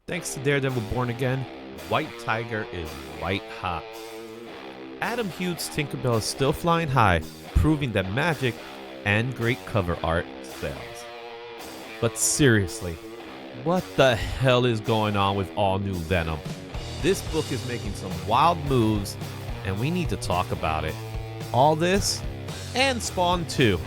Thanks to Daredevil Born Again, White Tiger is white hot. Hughes Tinkerbell is still flying high, proving that magic and great cover art sells. But seriously, what the hell is going on with All-New Venom? This book is making some wild moves, and we need to talk about it. All this and Spawn 2.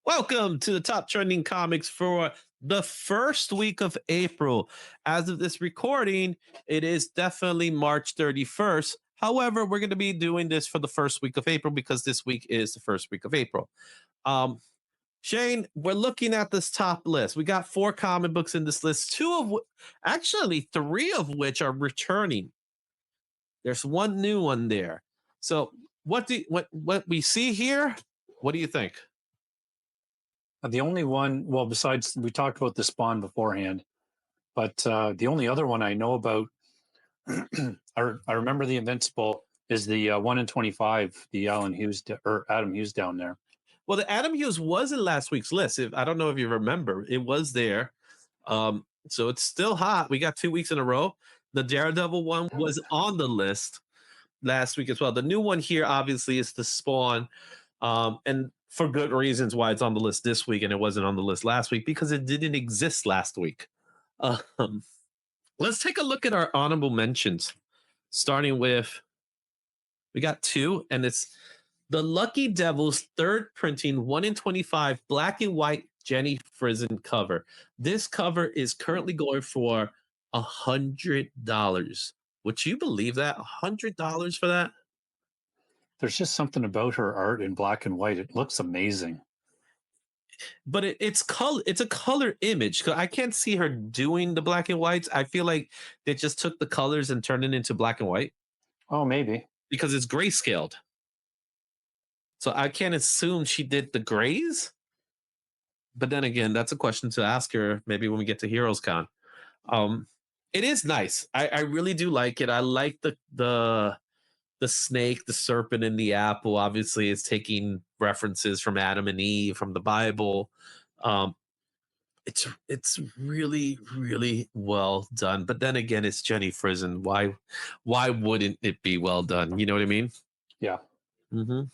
Welcome to the top trending comics for the first week of April. As of this recording, it is definitely March 31st. However, we're going to be doing this for the first week of April because this week is the first week of April. Shane, we're looking at this top list. We got 4 comic books in this list, actually 3 of which are returning. There's one new one there. So what we see here, what do you think? The only one, well, besides we talked about the Spawn beforehand, but the only other one I know about, I remember the Invincible is the 1 in 25, the Adam Hughes down there. Well, the Adam Hughes was in last week's list. I don't know if you remember, it was there. So it's still hot. We got 2 weeks in a row. The Daredevil one was on the list last week as well. The new one here, obviously, is the Spawn, and for good reasons why it's on the list this week and it wasn't on the list last week, because it didn't exist last week. Let's take a look at our honorable mentions, starting with, we got 2, and it's the Lucky Devils third printing 1 in 25 black and white Jenny Frison cover. This cover is currently going for $100. Would you believe that? $100 for that? There's just something about her art in black and white. It looks amazing. But it's color. It's a color image. 'Cause I can't see her doing the black and whites. I feel like they just took the colors and turned it into black and white Oh, maybe. because it's grayscaled. So I can't assume she did the grays. But then again, that's a question to ask her maybe when we get to Heroes Con. It is nice. I really do like it. I like the snake, the serpent, and the apple. Obviously, is taking references from Adam and Eve from the Bible. It's really really well done. But then again, it's Jenny Frison. Why wouldn't it be well done? You know what I mean? Yeah. Mm-hmm.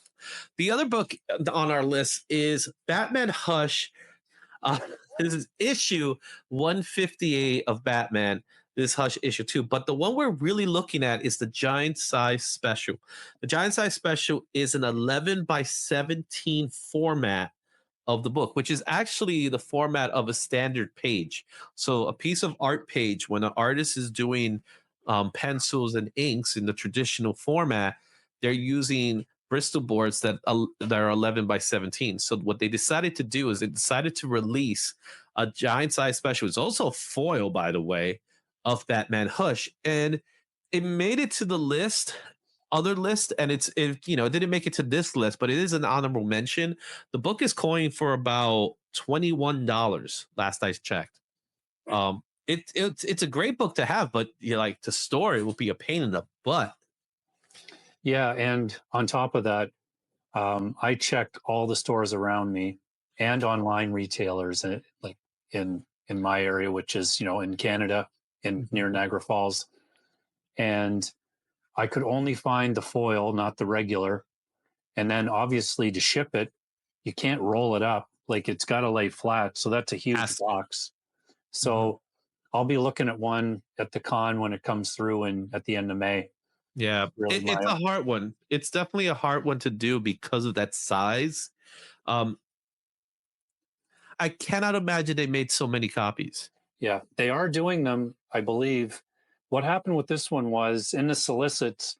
The other book on our list is Batman Hush. This is issue 158 of Batman. This Hush issue 2. But the one we're really looking at is the Giant Size Special. The Giant Size Special is an 11 by 17 format of the book, which is actually the format of a standard page. So a piece of art page, when an artist is doing pencils and inks in the traditional format, they're using Bristol boards that are 11 by 17. So what they decided to do is they decided to release a giant size special. It's also a foil, by the way, of Batman Hush, and it made it to the other list, and it didn't make it to this list, but it is an honorable mention. The book is going for about $21 last I checked. It's a great book to have, but to store it will be a pain in the butt. Yeah, and on top of that, I checked all the stores around me and online retailers, like in my area, which is in Canada, near Niagara Falls, and I could only find the foil, not the regular. And then obviously to ship it, you can't roll it up; like it's got to lay flat. So that's a huge box. So I'll be looking at one at the con when it comes through, and at the end of May. Yeah, Really it's a hard one. It's definitely a hard one to do because of that size. I cannot imagine they made so many copies. Yeah, they are doing them, I believe. What happened with this one was in the solicits,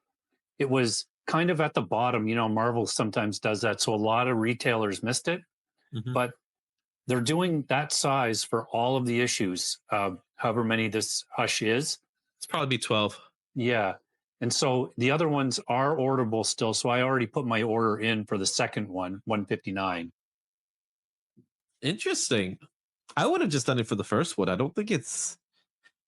it was kind of at the bottom. Marvel sometimes does that. So a lot of retailers missed it, but they're doing that size for all of the issues, however many this Hush is. It's probably 12. Yeah. And so the other ones are orderable still. So I already put my order in for the second one, 159. Interesting. I would have just done it for the first one. I don't think it's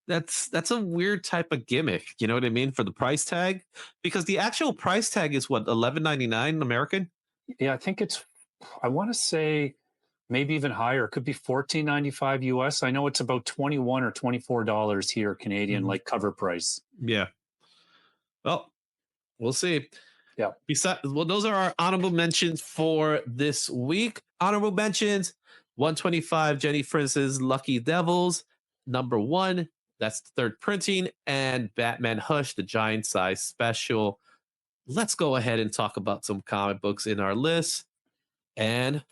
that's a weird type of gimmick. You know what I mean for the price tag, because the actual price tag is what 11.99 American. Yeah, I think it's. I want to say maybe even higher. It could be 14.95 US. I know it's about 21 or $24 here Canadian, Mhm. like cover price. Yeah. Well, we'll see. Yeah. Besides, well, those are our honorable mentions for this week. Honorable mentions: 125 Jenny Prince's Lucky Devils, number one. That's the third printing, and Batman Hush, the giant size special. Let's go ahead and talk about some comic books in our list. And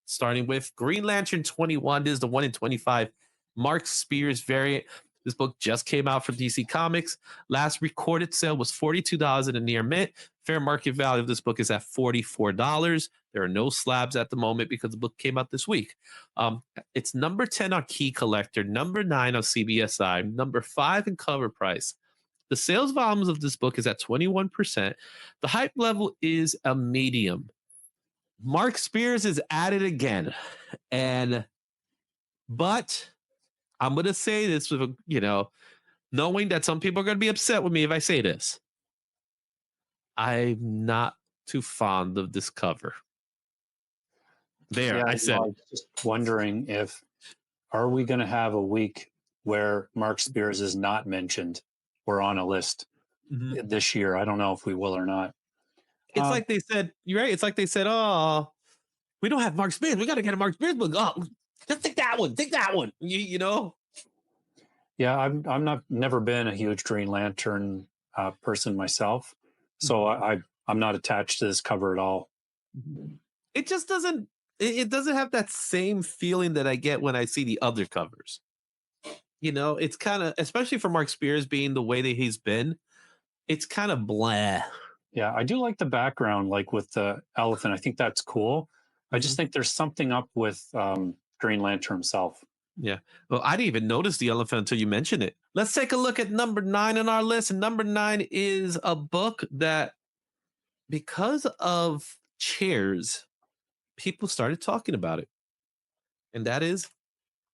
starting with Green Lantern 21. This is the 1 in 25 Mark Spears variant. This book just came out from DC Comics. Last recorded sale was $42 at a near mint. Fair market value of this book is at $44. There are no slabs at the moment because the book came out this week. It's number 10 on Key Collector, number 9 on CBSI, number 5 in cover price. The sales volumes of this book is at 21%. The hype level is a medium. Mark Spears is at it again. But I'm going to say this with, knowing that some people are going to be upset with me if I say this. I'm not too fond of this cover. There, Yeah, I said I was just wondering if are we going to have a week where Mark Spears is not mentioned or on a list this year? I don't know if we will or not. It's like they said, you're right. It's like they said, oh, we don't have Mark Spears. We got to get a Mark Spears book. Oh, just take that one. Take that one. You know? Yeah, I'm not never been a huge Green Lantern person myself, so I'm not attached to this cover at all. It just doesn't. It doesn't have that same feeling that I get when I see the other covers. It's kind of, especially for Mark Spears being the way that he's been, it's kind of blah. Yeah, I do like the background, like with the elephant. I think that's cool. I just think there's something up with Green Lantern himself. Yeah. Well, I didn't even notice the elephant until you mentioned it. Let's take a look at number 9 on our list. And number 9 is a book that, because of chairs, people started talking about it. And that is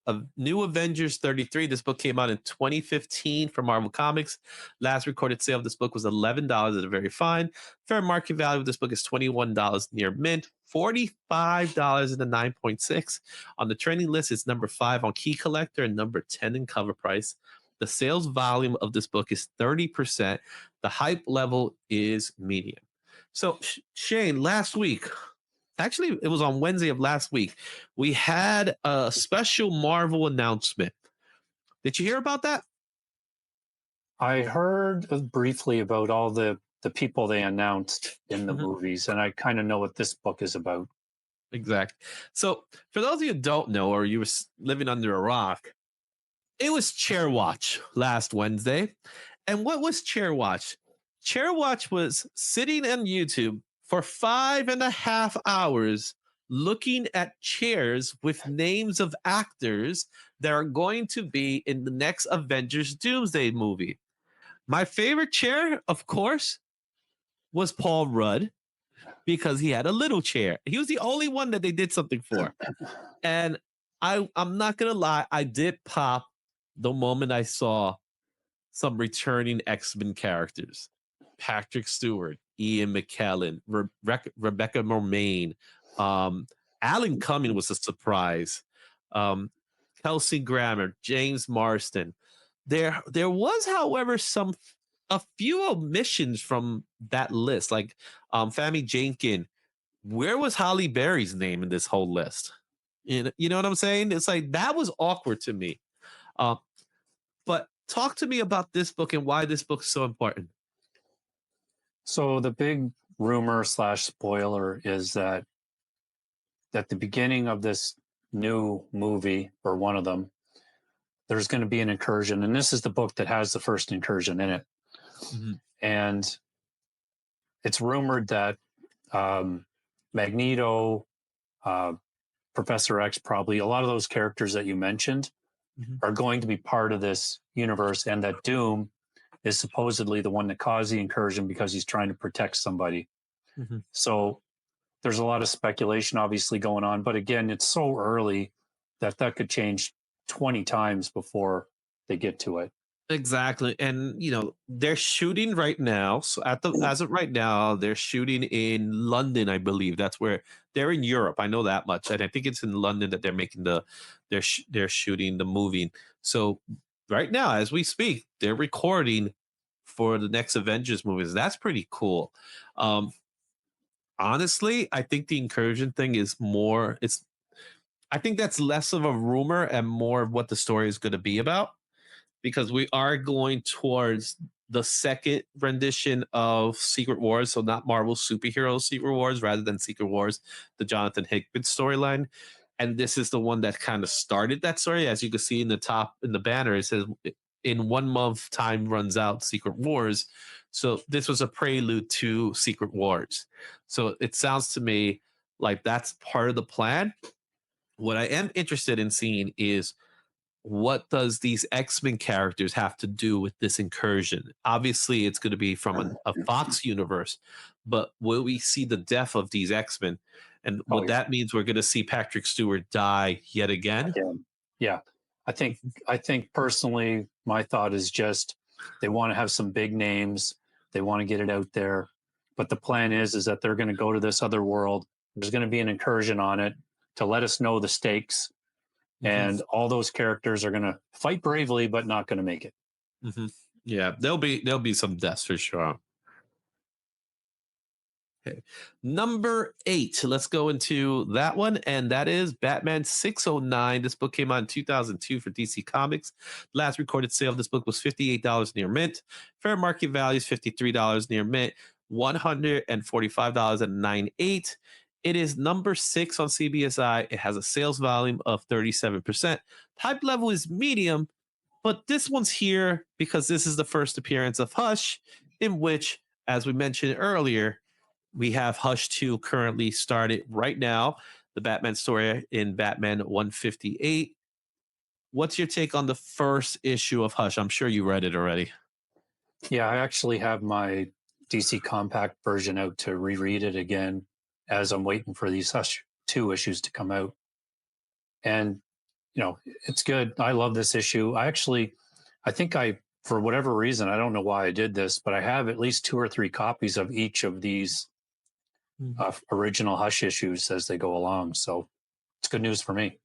a New Avengers 33. This book came out in 2015 from Marvel Comics. Last recorded sale of this book was $11 at a very fine. Fair market value of this book is $21 near mint, $45 in the 9.6. On the trending list, it's number 5 on Key Collector and number 10 in cover price. The sales volume of this book is 30%. The hype level is medium. So, Shane, last week, actually, it was on Wednesday of last week, we had a special Marvel announcement. Did you hear about that? I heard briefly about all the people they announced in the movies, and I kind of know what this book is about. Exactly. So, for those of you who don't know, or you were living under a rock, it was Chair Watch last Wednesday. And what was Chair Watch? Chair Watch was sitting on YouTube for 5.5 hours looking at chairs with names of actors that are going to be in the next Avengers Doomsday movie. My favorite chair, of course, was Paul Rudd, because he had a little chair. He was the only one that they did something for. And I'm not going to lie, I did pop the moment I saw some returning X-Men characters. Patrick Stewart, Ian McKellen, Rebecca Romijn, Alan Cumming was a surprise. Kelsey Grammer, James Marsden. There was, however, a few omissions from that list, like Famke Jenkins. Where was Holly Berry's name in this whole list? You know what I'm saying? It's like that was awkward to me. But talk to me about this book and why this book is so important. So the big rumor / spoiler is that at the beginning of this new movie, or one of them, there's going to be an incursion, and this is the book that has the first incursion in it. And it's rumored that Magneto, Professor X, probably a lot of those characters that you mentioned are going to be part of this universe, and that Doom is supposedly the one that caused the incursion because he's trying to protect somebody. So there's a lot of speculation obviously going on, but again, it's so early that could change 20 times before they get to it. Exactly. And they're shooting right now. So as of right now, they're shooting in London, I believe. That's where they're in Europe. I know that much. And I think it's in London that they're making they're shooting the movie. So right now, as we speak, they're recording for the next Avengers movies. That's pretty cool. Um Honestly, I think the incursion thing is more it's I think that's less of a rumor and more of what the story is going to be about, because we are going towards the second rendition of Secret Wars, so not Marvel superhero Secret Wars, rather than Secret Wars, the Jonathan Hickman storyline. And this is the one that kind of started that story. As you can see in the top in the banner, it says in 1 month time runs out Secret Wars. So this was a prelude to Secret Wars. So it sounds to me like that's part of the plan. What I am interested in seeing is what does these X-Men characters have to do with this incursion? Obviously, it's going to be from a Fox universe, but will we see the death of these X-Men? And Oh what yeah, that means, we're going to see Patrick Stewart die yet again. again. Yeah, I think personally, my thought is just they want to have some big names. They want to get it out there, but the plan is that they're going to go to this other world. There's going to be an incursion on it to let us know the stakes, Hmm. and all those characters are going to fight bravely, but not going to make it. Hmm. Yeah, there'll be some deaths for sure. Okay. Number 8. Let's go into that one. And that is Batman 609. This book came out in 2002 for DC Comics. Last recorded sale of this book was $58 near mint. Fair market value is $53 near mint. $145.98. It is number 6 on CBSI. It has a sales volume of 37%. Type level is medium, but this one's here because this is the first appearance of Hush, in which, as we mentioned earlier, we have Hush 2 currently started right now, the Batman story in Batman 158. What's your take on the first issue of Hush? I'm sure you read it already. Yeah, I actually have my DC Compact version out to reread it again as I'm waiting for these Hush 2 issues to come out. And, it's good. I love this issue. I think for whatever reason, I don't know why I did this, but I have at least 2 or 3 copies of each of these original Hush issues as they go along. So it's good news for me.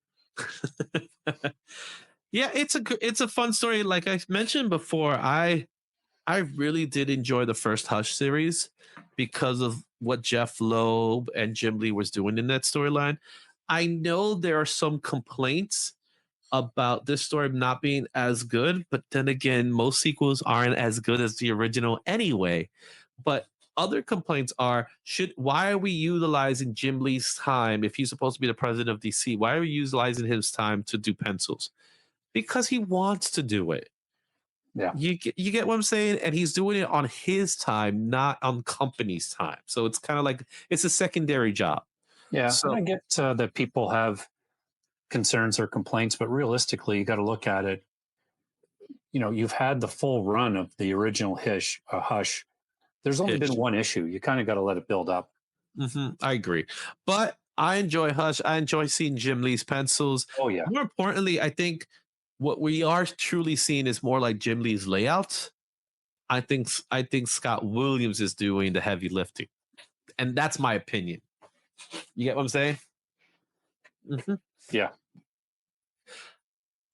Yeah, it's a fun story. Like I mentioned before, I really did enjoy the first Hush series because of what Jeff Loeb and Jim Lee was doing in that storyline. I know there are some complaints about this story not being as good, but then again, most sequels aren't as good as the original anyway. But other complaints are should why are we utilizing Jim Lee's time if he's supposed to be the president of DC? Why are we utilizing his time to do pencils? Because he wants to do it. Yeah. You get what I'm saying? And he's doing it on his time, not on company's time. So it's kind of like it's a secondary job. Yeah. And So I get that people have concerns or complaints, but realistically, you got to look at it. You've had the full run of the original Hush. There's only been pitch. one issue. You kind of got to let it build up. I agree. But I enjoy Hush. I enjoy seeing Jim Lee's pencils. Oh, yeah. More importantly, I think what we are truly seeing is more like Jim Lee's layouts. I think Scott Williams is doing the heavy lifting. And that's my opinion. You get what I'm saying? Mhm. Yeah.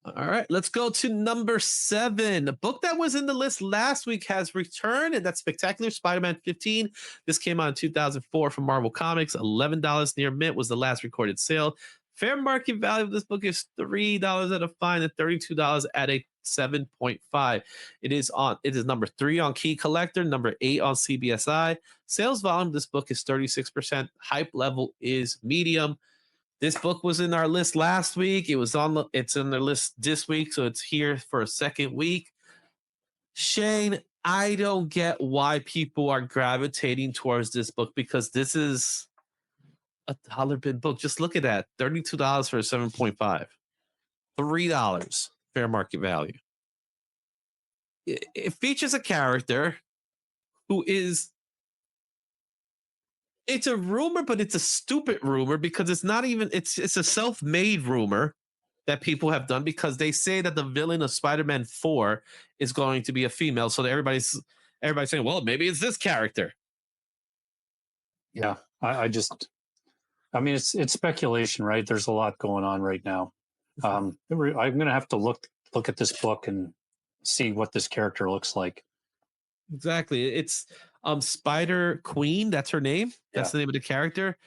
All right, let's go to number 7. The book that was in the list last week has returned, and that's Spectacular Spider-Man 15. This came out in 2004 from Marvel Comics. $11 near mint was the last recorded sale. Fair market value of this book is $3 at a fine and $32 at a 7.5. It is number 3 on Key Collector, number 8 on CBSI. Sales volume of this book is 36%. Hype level is medium. This book was in our list last week. It's on the list this week, so it's here for a second week. Shane, I don't get why people are gravitating towards this book because this is a dollar bin book. Just look at that. $32 for a 7.5. $3 fair market value. It features a character who is it's a rumor, but it's a stupid rumor because it's not even it's a self-made rumor. that people have done because they say that the villain of Spider-Man 4 is going to be a female. So everybody's saying, well, maybe it's this character. Yeah, I mean, it's speculation, right? There's a lot going on right now. I'm going to have to look at this book and see what this character looks like. Exactly. It's Spider Queen, that's her name. That's Yeah. the name of the character.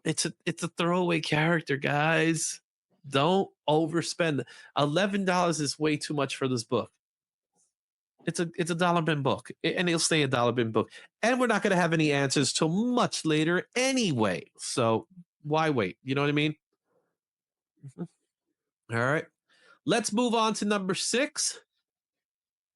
It's a throwaway character, guys. Don't overspend. $11 is way too much for this book. It's a dollar bin book, and it'll stay a dollar bin book. And we're not going to have any answers till much later anyway. So why wait? You know what I mean? All right. Let's move on to number 6,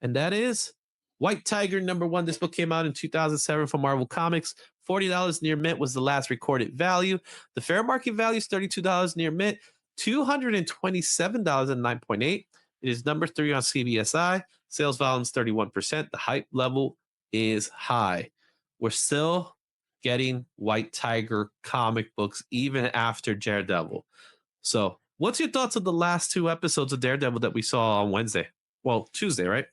and that is White Tiger #1. This book came out in 2007 from Marvel Comics. $40 near mint was the last recorded value. The fair market value is $32 near mint, $227 and 9.8. It is number 3 on CBSI. Sales volume is 31%. The hype level is high. We're still getting White Tiger comic books even after Daredevil. So, what's your thoughts on the last 2 episodes of Daredevil that we saw on Wednesday? Well, Tuesday, right?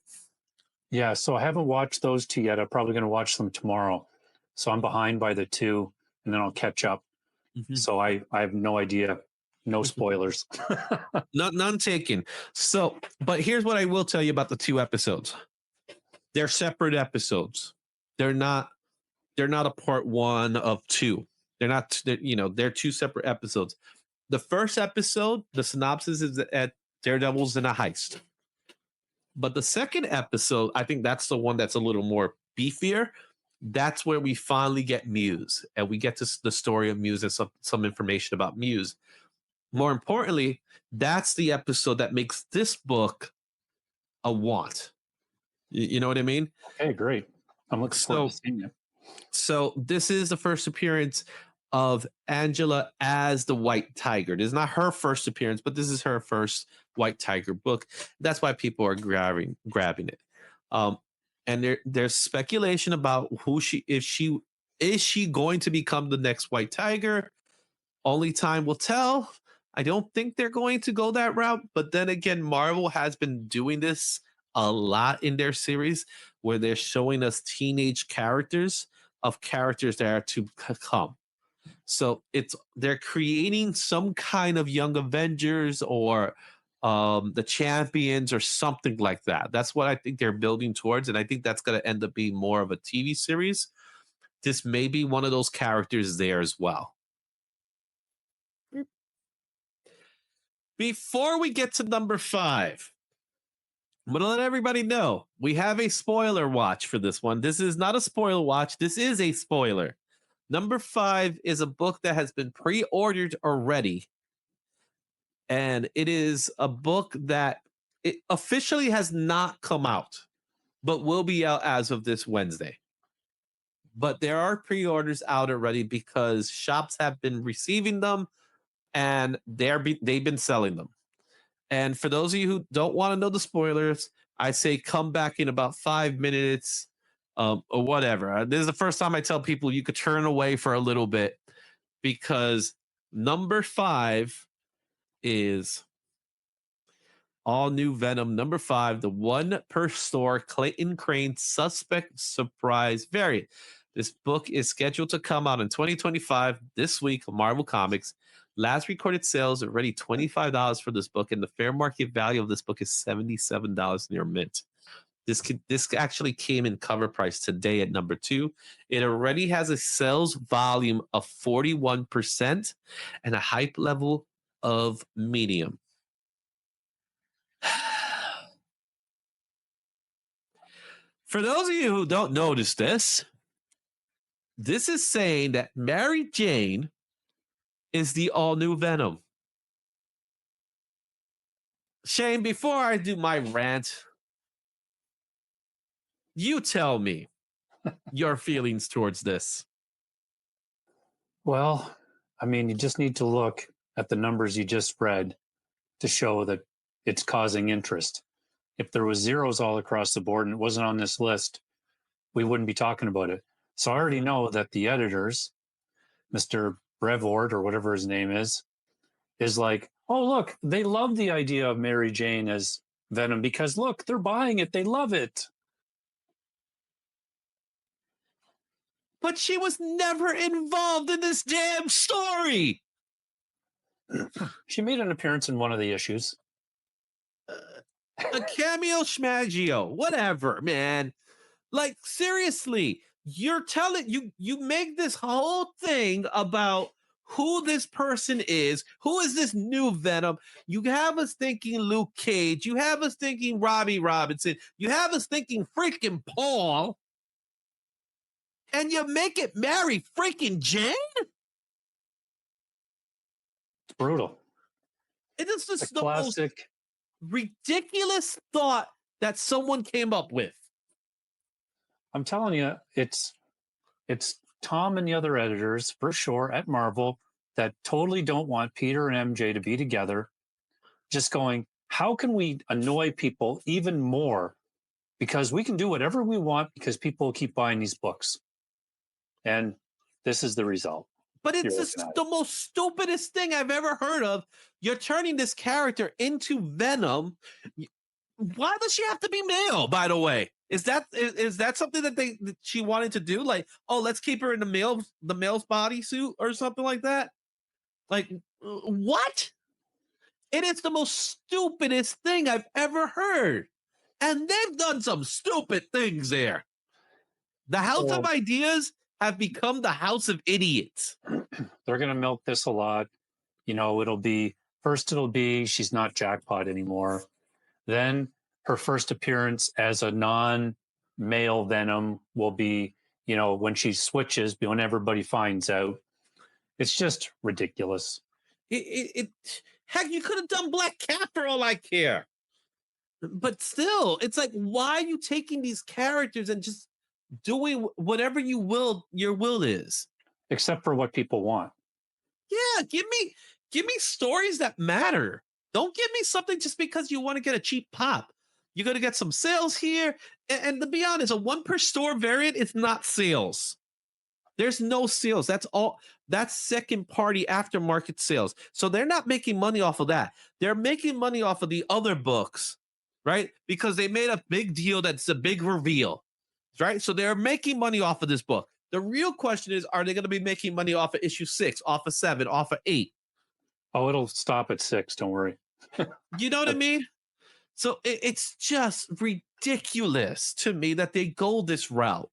Yeah, so I haven't watched those 2 yet. I'm probably going to watch them tomorrow. So I'm behind by the 2, and then I'll catch up. Mm-hmm. So I have no idea. No spoilers. None taken. So, but here's what I will tell you about the 2 episodes. They're separate episodes. They're not a part 1 of 2. They're 2 separate episodes. The first episode, the synopsis is that Daredevil's in a heist. But the second episode, I think that's the one that's a little more beefier. That's where we finally get Muse, and we get to the story of Muse and some information about Muse. More importantly, that's the episode that makes this book a want. You know what I mean? Okay, great. I'm looking forward to seeing it. So this is the first appearance of Angela as the White Tiger. This is not her first appearance, but this is her first White Tiger book. That's why people are grabbing it. And there's speculation about is she going to become the next White Tiger? Only time will tell. I don't think they're going to go that route. But then again, Marvel has been doing this a lot in their series where they're showing us teenage characters that are to come. So they're creating some kind of Young Avengers or the Champions or something like that. That's what I think they're building towards. And I think that's going to end up being more of a TV series. This may be one of those characters there as well. Before we get to number 5, I'm going to let everybody know we have a spoiler watch for this one. This is not a spoiler watch. This is a spoiler. Number 5 is a book that has been pre-ordered already. And it is a book that it officially has not come out, but will be out as of this Wednesday. But there are pre-orders out already because shops have been receiving them and they've been selling them. And for those of you who don't want to know the spoilers, I say come back in about 5 minutes or whatever. This is the first time I tell people you could turn away for a little bit because number 5 is All-New Venom #5, the 1 per store Clayton Crane Suspect Surprise variant. This book is scheduled to come out in 2025 this week on Marvel Comics. Last recorded sales already $25 for this book, and the fair market value of this book is $77 near mint. This actually came in cover price today at number 2. It already has a sales volume of 41% and a hype level of medium. For those of you who don't notice this is saying that Mary Jane is the all-new Venom. Shane, before I do my rant, you tell me your feelings towards this. Well, I mean, you just need to look at the numbers you just read to show that it's causing interest. If there was zeros all across the board and it wasn't on this list, we wouldn't be talking about it. So I already know that the editors, Mr. Brevord or whatever his name is like, Oh, look, they love the idea of Mary Jane as Venom because look, they're buying it. They love it. But she was never involved in this damn story. She made an appearance in one of the issues. A cameo schmaggio, whatever, man. Like, seriously, you're telling you make this whole thing about who this person is, who is this new Venom. You have us thinking Luke Cage, you have us thinking Robbie Robinson, you have us thinking freaking Paul, and you make it Mary freaking Jane? It's brutal. It is just It's a the most classic. ridiculous thought that someone came up with. I'm telling you, it's Tom and the other editors for sure at Marvel that totally don't want Peter and MJ to be together. Just going, how can we annoy people even more? Because we can do whatever we want because people keep buying these books. And this is the result. But it's just the most stupidest thing I've ever heard of. You're turning this character into Venom. Why does she have to be male, by the way? Is that something that she wanted to do? Like, oh, let's keep her in the male's bodysuit or something like that? Like, what? It is the most stupidest thing I've ever heard. And they've done some stupid things there. The House of Ideas have become the House of Idiots. They're going to milk this a lot. You know, it'll be she's not Jackpot anymore. Then her first appearance as a non-male Venom will be, you know, when she switches, when everybody finds out. It's just ridiculous. Heck, you could have done Black Cat for all I care. But still, it's like, why are you taking these characters and just doing whatever your will is? Except for what people want. Yeah, give me stories that matter. Don't give me something just because you want to get a cheap pop. You're going to get some sales here. And to be honest, a one per store variant is not sales. There's no sales. That's all. That's second party aftermarket sales. So they're not making money off of that. They're making money off of the other books, right? Because they made a big deal that's a big reveal, right? So they're making money off of this book. The real question is, are they going to be making money off of issue 6, off of 7, off of 8? Oh, it'll stop at 6. Don't worry. You know what I mean? So it's just ridiculous to me that they go this route.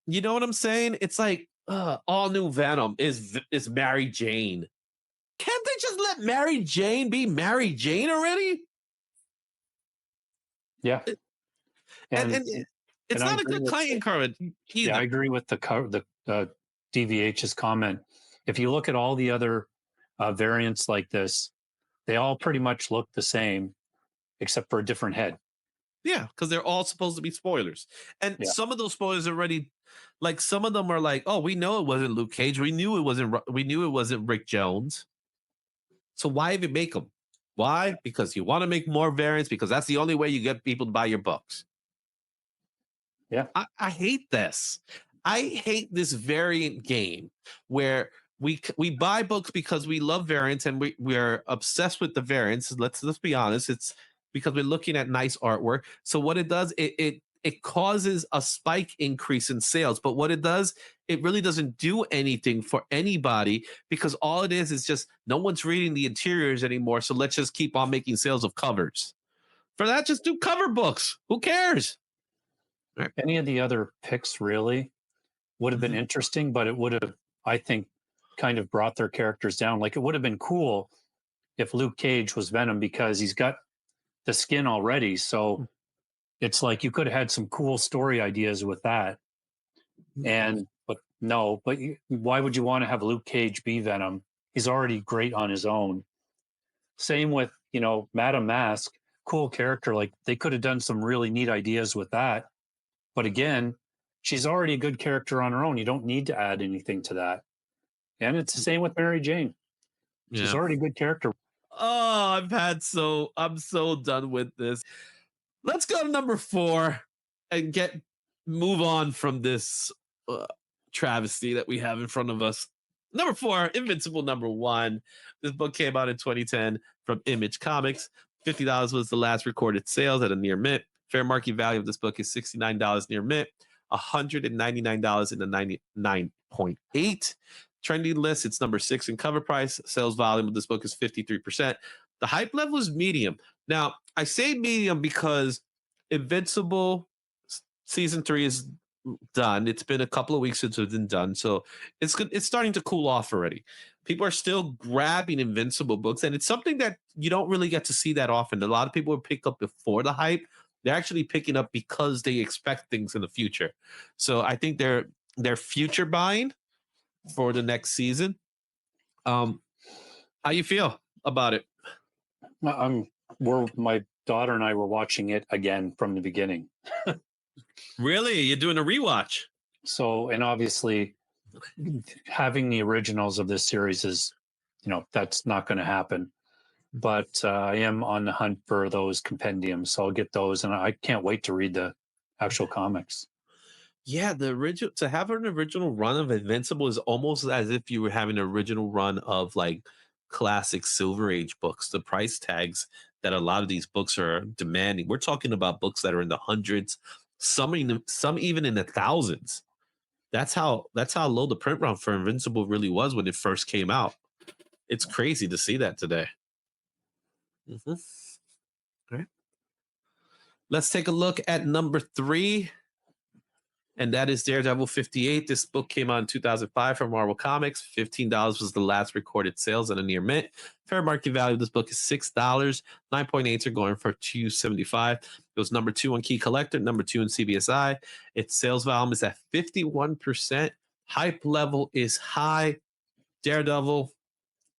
You know what I'm saying? It's like All-New Venom is Mary Jane. Can't they just let Mary Jane be Mary Jane already? Yeah. And it's not a good client card either. Yeah, I agree with the DVH's comment. If you look at all the other variants like this, they all pretty much look the same, except for a different head. Yeah, because they're all supposed to be spoilers. And some of those spoilers already, like some of them are like, oh, we know it wasn't Luke Cage. We knew it wasn't Rick Jones. So why even make them? Why? Because you want to make more variants, because that's the only way you get people to buy your books. Yeah. I hate this. I hate this variant game where we buy books because we love variants and we're obsessed with the variants. Let's be honest. It's because we're looking at nice artwork. So what it does, it causes a spike increase in sales. But what it does, it really doesn't do anything for anybody, because all it is just no one's reading the interiors anymore. So let's just keep on making sales of covers. For that, just do cover books. Who cares? Right. Any of the other picks really would have been interesting, but it would have, I think, kind of brought their characters down. Like, it would have been cool if Luke Cage was Venom because he's got the skin already. So it's like you could have had some cool story ideas with that. But why would you want to have Luke Cage be Venom? He's already great on his own. Same with, Madame Mask, cool character. Like, they could have done some really neat ideas with that. But again, she's already a good character on her own. You don't need to add anything to that. And it's the same with Mary Jane. She's already a good character. Oh, I'm so done with this. Let's go to number 4 and move on from this travesty that we have in front of us. Number 4, Invincible #1. This book came out in 2010 from Image Comics. $50 was the last recorded sales at a near mint. Fair market value of this book is $69 near mint, $199 in the 99.8. Trending list, it's number 6 in cover price. Sales volume of this book is 53%. The hype level is medium. Now, I say medium because Invincible season 3 is done. It's been a couple of weeks since it's been done, so it's starting to cool off already. People are still grabbing Invincible books, and it's something that you don't really get to see that often. A lot of people pick up before the hype. They're actually picking up because they expect things in the future. So I think they're future buying for the next season. How you feel about it? My daughter and I were watching it again from the beginning. Really? You're doing a rewatch? So, and obviously having the originals of this series is, that's not going to happen. But I am on the hunt for those compendiums, so I'll get those, and I can't wait to read the actual comics. Yeah, the original, to have an original run of Invincible is almost as if you were having an original run of like classic Silver Age books. The price tags that a lot of these books are demanding. We're talking about books that are in the hundreds, some even in the thousands. That's how low the print run for Invincible really was when it first came out. It's crazy to see that today. Mm-hmm. All right. Let's take a look at number 3. And that is Daredevil 58. This book came out in 2005 from Marvel Comics. $15 was the last recorded sales at a near mint. Fair market value of this book is $6. 9.8s are going for $2.75. It was number 2 on Key Collector, number 2 in CBSI. Its sales volume is at 51%. Hype level is high. Daredevil,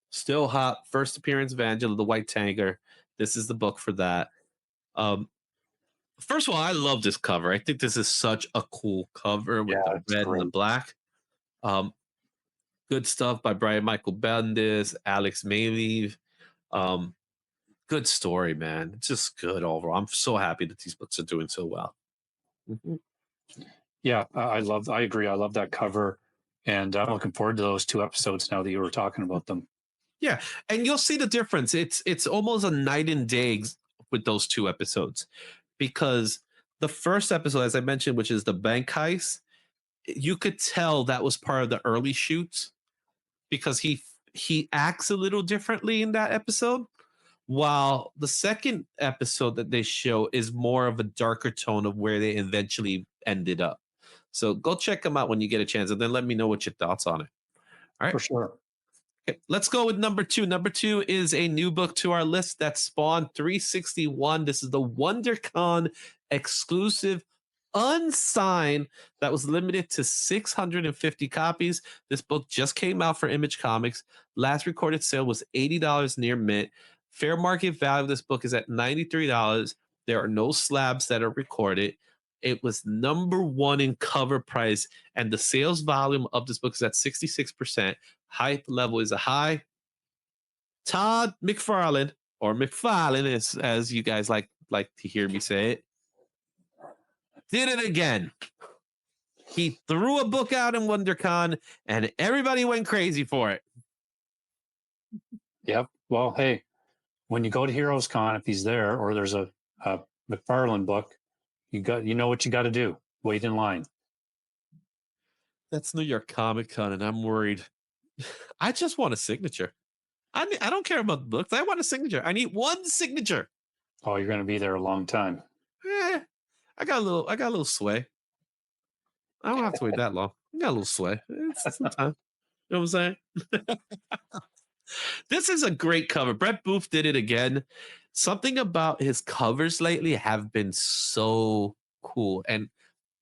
still hot. First appearance of Angela the White Tiger. This is the book for that. First of all, I love this cover. I think this is such a cool cover with the red and the black. Good stuff by Brian Michael Bendis, Alex Mayleave. Good story, man. It's just good overall. I'm so happy that these books are doing so well. Mm-hmm. Yeah, I agree. I love that cover. And I'm looking forward to those 2 episodes now that you were talking about them. Yeah, and you'll see the difference. It's almost a night and day with those 2 episodes. Because the first episode, as I mentioned, which is the bank heist, you could tell that was part of the early shoots because he acts a little differently in that episode, while the second episode that they show is more of a darker tone of where they eventually ended up. So go check them out when you get a chance, and then let me know what your thoughts on it. All right, for sure. Okay, let's go with number 2. Number 2 is a new book to our list. That's Spawn 361. This is the WonderCon exclusive unsigned that was limited to 650 copies. This book just came out for Image Comics. Last recorded sale was $80 near mint. Fair market value of this book is at $93. There are no slabs that are recorded. It was number 1 in cover price, and the sales volume of this book is at 66%. Hype level is a high. Todd McFarlane, or McFarlane, as you guys like to hear me say it, did it again. He threw a book out in WonderCon, and everybody went crazy for it. Yep. Well, hey, when you go to Heroes Con, if he's there, or there's a McFarlane book, you know what you got to do. Wait in line. That's New York Comic Con, and I'm worried. I just want a signature. I don't care about the books. I want a signature. I need 1 signature. Oh, you're going to be there a long time. I got a little sway. I don't have to wait that long. I got a little sway. It's some time. You know what I'm saying? This is a great cover. Brett Booth did it again. Something about his covers lately have been so cool. And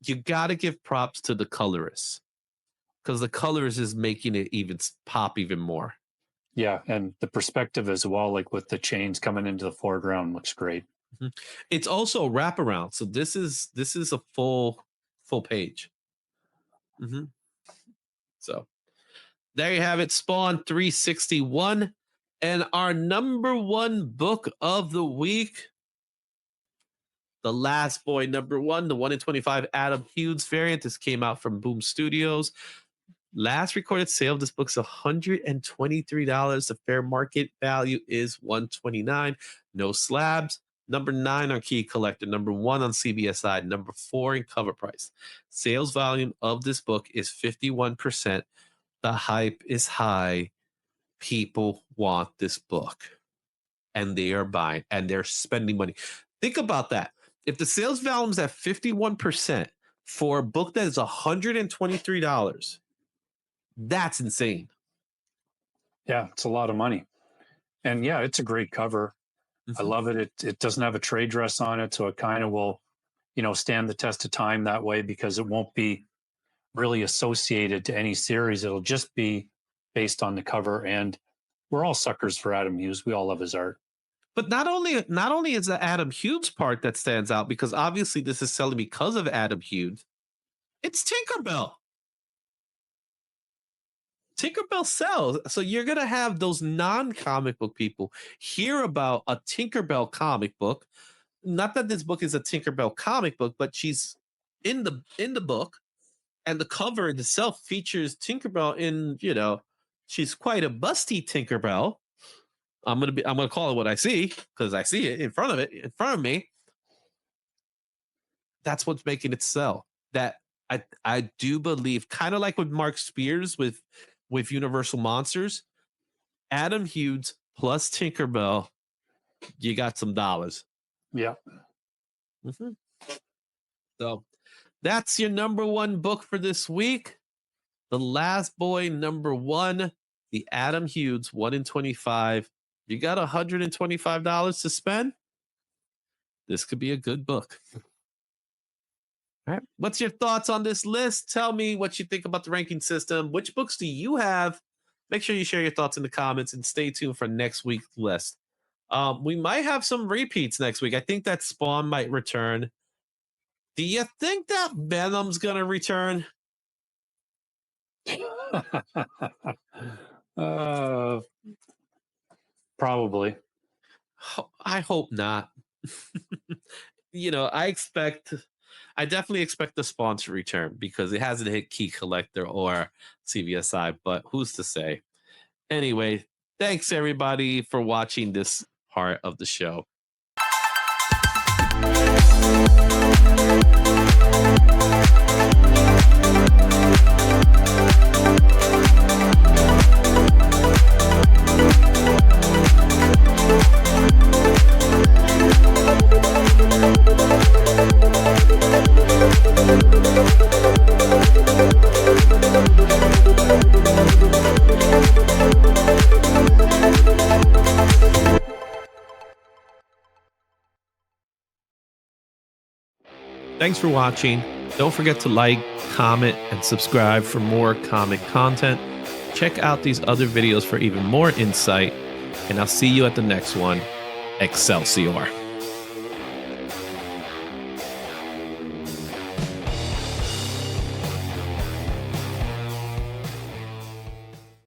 you got to give props to the colorist, because the colorist is making it even pop even more. Yeah, and the perspective as well, like with the chains coming into the foreground, looks great. Mm-hmm. It's also a wraparound, so this is a full page. Mm-hmm. So there you have it, Spawn 361, and our number 1 book of the week, The Last Boy #1, the 1 in 25 Adam Hughes variant. This came out from Boom Studios. Last recorded sale of this book is $123. The fair market value is $129. No slabs. Number 9 on Key Collector. Number 1 on CBSI. Number 4 in cover price. Sales volume of this book is 51%. The hype is high. People want this book. And they are buying. And they're spending money. Think about that. If the sales volume is at 51% for a book that is $123, that's insane. Yeah, it's a lot of money. And yeah, it's a great cover. I love it. It doesn't have a trade dress on it, so it kind of will, stand the test of time that way, because it won't be really associated to any series. It'll just be based on the cover. And we're all suckers for Adam Hughes. We all love his art. But not only is the Adam Hughes part that stands out, because obviously this is selling because of Adam Hughes, it's Tinkerbell. Tinkerbell sells. So you're going to have those non-comic book people hear about a Tinkerbell comic book. Not that this book is a Tinkerbell comic book, but she's in the book, and the cover itself features Tinkerbell in, she's quite a busty Tinkerbell. I'm going to call it what I see, because I see it in front of me. That's what's making it sell. That I do believe, kind of like with Mark Spears with Universal Monsters, Adam Hughes plus Tinkerbell, you got some dollars. Yeah. So that's your number 1 book for this week. The Last Boy, number 1, the Adam Hughes, 1 in 25. You got $125 to spend. This could be a good book. All right. What's your thoughts on this list? Tell me what you think about the ranking system. Which books do you have? Make sure you share your thoughts in the comments, and stay tuned for next week's list. We might have some repeats next week. I think that Spawn might return. Do you think that Venom's going to return? Probably. I hope not. I definitely expect the Spawn to return, because it hasn't hit Key Collector or CVSI, but who's to say? Anyway, thanks everybody for watching this part of the show. Thanks for watching. Don't forget to like, comment, and subscribe for more comic content. Check out these other videos for even more insight, and I'll see you at the next one. Excelsior.